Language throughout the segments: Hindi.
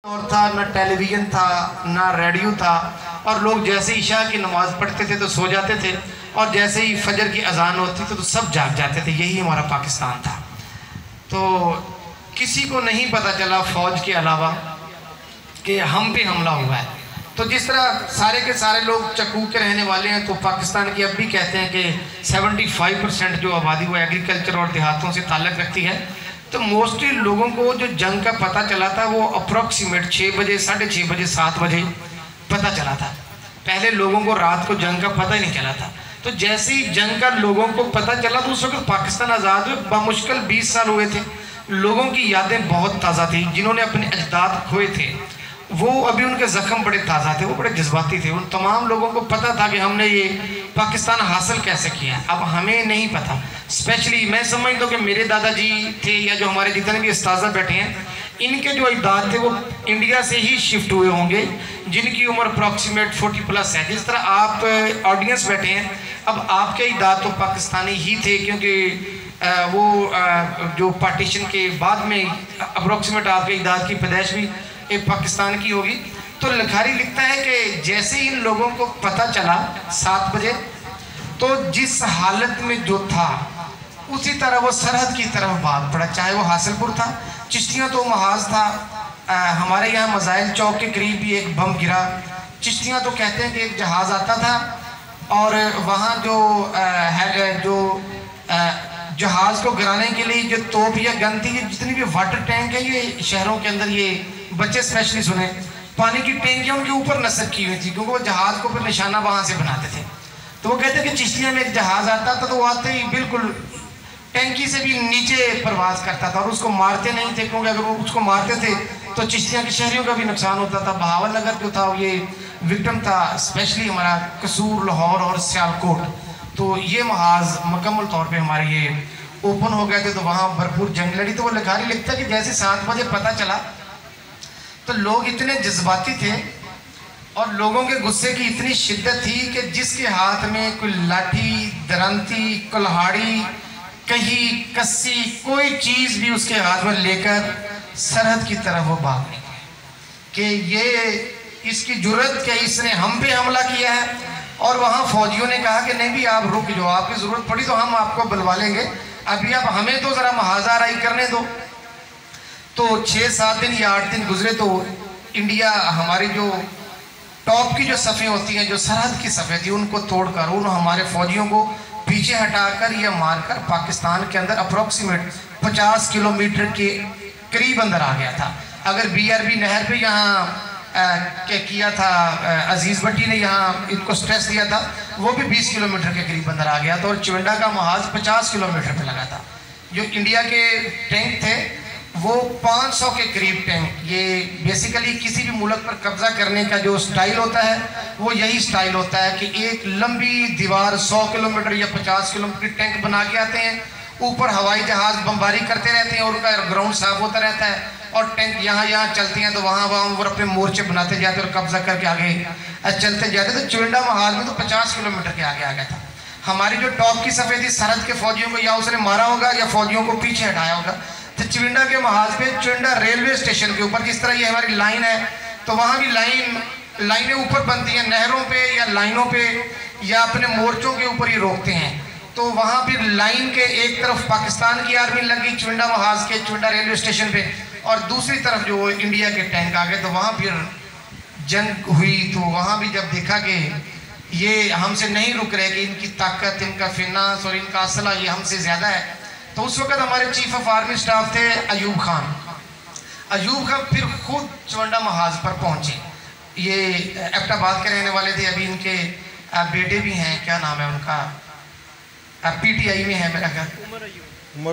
और था ना टेलीविज़न था ना रेडियो था, और लोग जैसे ईशा की नमाज़ पढ़ते थे तो सो जाते थे, और जैसे ही फजर की अजान होती तो सब जाग जाते थे। यही हमारा पाकिस्तान था। तो किसी को नहीं पता चला फ़ौज के अलावा कि हम पे हमला हुआ है। तो जिस तरह सारे के सारे लोग चक्कू के रहने वाले हैं, तो पाकिस्तान की अब भी कहते हैं कि 75% जो आबादी वो एग्रीकल्चर और देहातों से ताल्लुक़ रखती है। तो मोस्टली लोगों को जो जंग का पता चला था वो अप्रॉक्सीमेट 6 बजे, 6:30 बजे, 7 बजे पता चला था। पहले लोगों को रात को जंग का पता ही नहीं चला था। तो जैसे ही जंग का लोगों को पता चला तो उस वक्त पाकिस्तान आज़ाद हुए बामुश्किल 20 साल हुए थे। लोगों की यादें बहुत ताज़ा थी। जिन्होंने अपने अजदाद खोए थे वो अभी उनके ज़ख्म बड़े ताज़ा थे, वो बड़े जज्बाती थे। उन तमाम लोगों को पता था कि हमने ये पाकिस्तान हासिल कैसे किया। अब हमें नहीं पता। स्पेशली मैं समझता हूँ कि मेरे दादाजी थे या जो हमारे जितने भी उस्ताज़ा बैठे हैं, इनके जो अजदाद थे वो इंडिया से ही शिफ्ट हुए होंगे, जिनकी उम्र अप्रॉक्सीमेट 40+ है। जिस तरह आप ऑडियंस बैठे हैं, अब आपके अजदाद तो पाकिस्तानी ही थे, क्योंकि वो जो पार्टीशन के बाद में अप्रॉक्सीमेट आपके अजदाद की पैदाइश भी एक पाकिस्तान की होगी। तो लिखारी लिखता है कि जैसे इन लोगों को पता चला 7 बजे, तो जिस हालत में जो था उसी तरह वो सरहद की तरफ भाग पड़ा। चाहे वो हासिलपुर था, चिश्तियाँ तो महाज था, हमारे यहाँ मज़ाइल चौक के करीब भी एक बम गिरा। चिश्तियाँ तो कहते हैं कि एक जहाज़ आता था और वहाँ जो जहाज़ को गिराने के लिए जो तोप या गन थी, जितनी भी वाटर टैंक है ये शहरों के अंदर, ये बच्चे स्पेशली सुने, पानी की टैंकियाँ उनके ऊपर नस्ब की हुई थी, क्योंकि वो जहाज़ को फिर निशाना वहाँ से बनाते थे। तो वो कहते हैं कि चिश्तिया में एक जहाज़ आता था तो वो आते ही बिल्कुल टैंकी से भी नीचे प्रवास करता था, और उसको मारते नहीं थे, क्योंकि अगर वो उसको मारते थे तो चिश्तिया के शहरियों का भी नुकसान होता था। बहावल नगर जो था ये विक्टिम था, स्पेशली हमारा कसूर, लाहौर और सियालकोट। तो ये महाज मुकम्मल तौर पर हमारे ये ओपन हो गए थे, तो वहाँ भरपूर जंग लड़ी। तो वो लिखारी लिखता है कि जैसे 7 बजे पता चला तो लोग इतने जज्बाती थे और लोगों के गुस्से की इतनी शिद्दत थी कि जिसके हाथ में कोई लाठी, दरंती, कुल्हाड़ी, कहीं कस्सी, कोई चीज़ भी उसके हाथ में लेकर सरहद की तरफ वो भाग निकले कि ये इसकी जुर्रत कि इसने हम पे हमला किया है। और वहाँ फौजियों ने कहा कि नहीं भी आप रुक जाओ, आपकी ज़रूरत पड़ी तो हम आपको बुलवा लेंगे, अभी आप हमें तो ज़रा मुहाज़ाराई करने दो। तो 6-7 दिन या 8 दिन गुजरे तो इंडिया हमारी जो टॉप की जो सफ़ें होती हैं, जो सरहद की सफ़ें थी, उनको तोड़कर उन हमारे फ़ौजियों को पीछे हटाकर या मारकर पाकिस्तान के अंदर अप्रॉक्सीमेट 50 किलोमीटर के करीब अंदर आ गया था। अगर BRB नहर पे यहाँ क्या किया था, अजीज़ भट्टी ने यहाँ इनको स्ट्रेस दिया था, वो भी 20 किलोमीटर के करीब अंदर आ गया था। और चिवंडा का महाज 50 किलोमीटर पे लगा था। जो इंडिया के टैंक थे वो 500 के करीब टैंक। ये बेसिकली किसी भी मुल्क पर कब्जा करने का जो स्टाइल होता है वो यही स्टाइल होता है कि एक लंबी दीवार 100 किलोमीटर या 50 किलोमीटर टैंक बना के आते हैं, ऊपर हवाई जहाज़ बमबारी करते रहते हैं और उनका ग्राउंड साफ होता रहता है, और टैंक यहाँ चलती हैं तो वहाँ वो अपने मोर्चे बनाते जाते और कब्जा करके आगे चलते जाते। तो चिवंडा महाज में तो 50 किलोमीटर के आगे आ गया था। हमारी जो टॉप की सफ़ेद थी, सरहद के फौजियों को या उसने मारा होगा या फौजियों को पीछे हटाया होगा। तो चिवंडा के महाज पे, चिवंडा रेलवे स्टेशन के ऊपर, जिस तरह ये हमारी लाइन है, तो वहाँ भी लाइनें ऊपर बनती हैं नहरों पे या लाइनों पे या अपने मोर्चों के ऊपर ही रोकते हैं। तो वहाँ फिर लाइन के एक तरफ पाकिस्तान की आर्मी लगी चिवंडा महाज के, चिवंडा रेलवे स्टेशन पे, और दूसरी तरफ जो इंडिया के टैंक आ गए। तो वहाँ फिर जंग हुई। तो वहाँ भी जब देखा कि ये हमसे नहीं रुक रहे, कि इनकी ताकत, इनका फिनांस और इनका असला ये हमसे ज़्यादा है, तो उस वक्त हमारे चीफ ऑफ आर्मी स्टाफ थे अयूब खान। अयूब खान फिर खुद चिवंडा महाज पर पहुँचे। ये एबटाबाद के रहने वाले थे। अभी इनके बेटे भी हैं, क्या नाम है उनका, PTI में है मेरा ख्याल,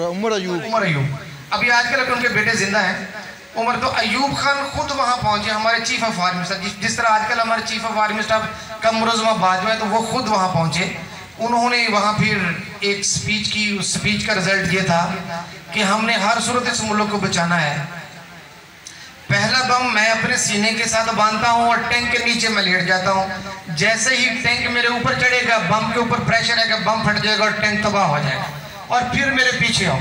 उमर अयूब। अभी आजकल उनके बेटे जिंदा हैं, उमर। तो अयूब खान खुद वहाँ पहुँचे, हमारे चीफ ऑफ आर्मी स्टाफ। जिस तरह आजकल हमारे चीफ ऑफ आर्मी स्टाफ का मुरज़मा बाजवा है, तो वो खुद वहाँ पहुँचे। उन्होंने वहाँ फिर एक स्पीच की। उस स्पीच का रिजल्ट ये था कि हमने हर सूरत इस मुल्क को बचाना है। पहला बम मैं अपने सीने के साथ बांधता हूँ और टैंक के नीचे मैं लेट जाता हूँ। जैसे ही टैंक मेरे ऊपर चढ़ेगा, बम के ऊपर प्रेशर आएगा, बम फट जाएगा और टैंक तबाह हो जाएगा, और फिर मेरे पीछे आओ।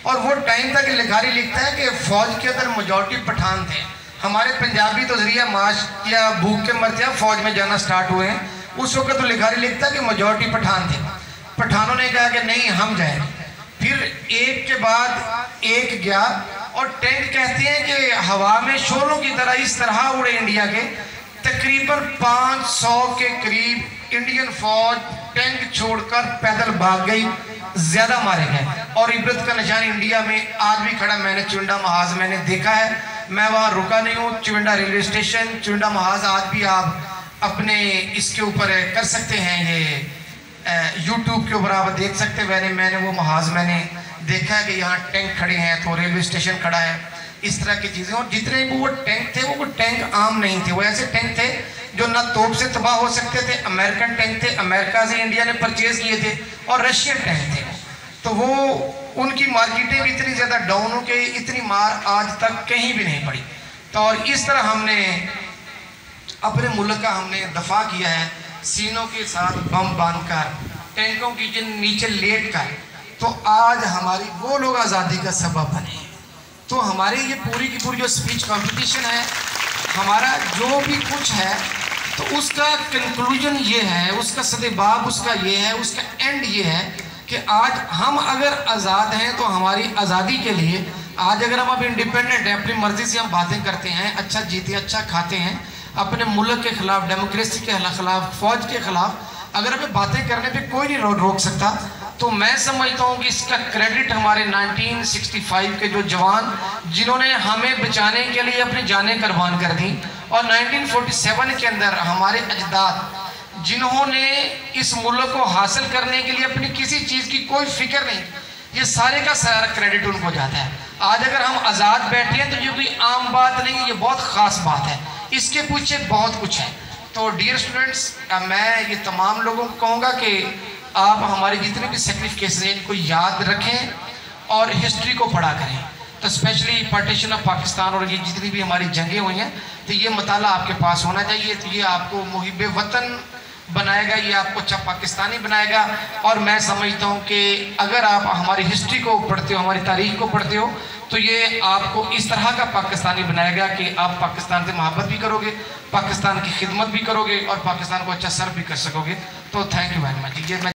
और वो टाइम था कि लिखारी लिखता है कि फौज के अंदर मेजॉरिटी पठान थे, हमारे पंजाबी तो जरिया माश या भूख के मरते हैं फौज में जाना स्टार्ट हुए हैं। उस वक्त तो लिखारी लिखता कि मेजॉरिटी पठान थे, पठानों ने कहा कि नहीं हम जाएंगे। फिर एक के बाद एक गया और टैंक कहते हैं कि हवा में शोलों की तरह इस तरह उड़े इंडिया के, तकरीबन 500 के करीब इंडियन फौज टैंक छोड़कर पैदल भाग गई, ज्यादा मारे गए। और इबरत का निशान इंडिया में आज भी खड़ा, मैंने चुंडा महाज मैंने देखा है, मैं वहाँ रुका नहीं हूँ। चुंडा रेलवे स्टेशन, चुंडा महाज आज भी आप अपने इसके ऊपर कर सकते हैं, ये यूट्यूब के ऊपर आप देख सकते हैं। मैंने वो महाज मैंने देखा है कि यहाँ टैंक खड़े हैं, तो रेलवे स्टेशन खड़ा है, इस तरह की चीज़ें। और जितने भी वो टैंक थे वो टैंक आम नहीं थे, वो ऐसे टैंक थे जो ना तोप से तबाह हो सकते थे। अमेरिकन टैंक थे, अमेरिका से इंडिया ने परचेज किए थे, और रशियन टैंक थे। तो वो उनकी मार्केटें भी इतनी ज़्यादा डाउन हो गई, इतनी मार आज तक कहीं भी नहीं पड़ी। तो और इस तरह हमने अपने मुल्क का हमने दफा किया है, सीनों के साथ बम बांधकर, टैंकों की नीचे लेट कर। तो आज हमारी वो लोग आज़ादी का सबब बने। तो हमारी ये पूरी की पूरी जो स्पीच कंपटीशन है, हमारा जो भी कुछ है, तो उसका कंक्लूजन ये है, उसका सदेबाब उसका ये है, उसका एंड ये है कि आज हम अगर आज़ाद हैं तो हमारी आज़ादी के लिए, आज अगर हम अब इंडिपेंडेंट हैं, अपनी मर्ज़ी से हम बातें करते हैं, अच्छा जीते अच्छा खाते हैं, अपने मुल्क के ख़िलाफ़, डेमोक्रेसी के ख़िलाफ़, फ़ौज के ख़िलाफ़ अगर हमें बातें करने पे कोई नहीं रोक सकता, तो मैं समझता हूँ कि इसका क्रेडिट हमारे 1965 के जो जवान जिन्होंने हमें बचाने के लिए अपनी जानें कुर्बान कर दी, और 1947 के अंदर हमारे अजदाद जिन्होंने इस मुल्क को हासिल करने के लिए अपनी किसी चीज़ की कोई फिक्र नहीं, ये सारे का सारा क्रेडिट उनको जाता है। आज अगर हम आज़ाद बैठे हैं तो ये कोई आम बात नहीं, ये बहुत ख़ास बात है, इसके पीछे बहुत कुछ है। तो डियर स्टूडेंट्स, मैं ये तमाम लोगों को कहूँगा कि आप हमारे जितने भी सेक्रिफिकेशन हैं इनको याद रखें और हिस्ट्री को पढ़ा करें। तो स्पेशली पार्टीशन ऑफ पाकिस्तान और ये जितनी भी हमारी जंगें हुई हैं, तो ये मताला आपके पास होना चाहिए। तो ये आपको मुहिब वतन बनाएगा, ये आपको अच्छा पाकिस्तानी बनाएगा। और मैं समझता हूँ कि अगर आप हमारी हिस्ट्री को पढ़ते हो, हमारी तारीख को पढ़ते हो, तो ये आपको इस तरह का पाकिस्तानी बनाएगा कि आप पाकिस्तान से मोहब्बत भी करोगे, पाकिस्तान की खिदमत भी करोगे और पाकिस्तान को अच्छा सर्व भी कर सकोगे। तो थैंक यू वेरी मच। ये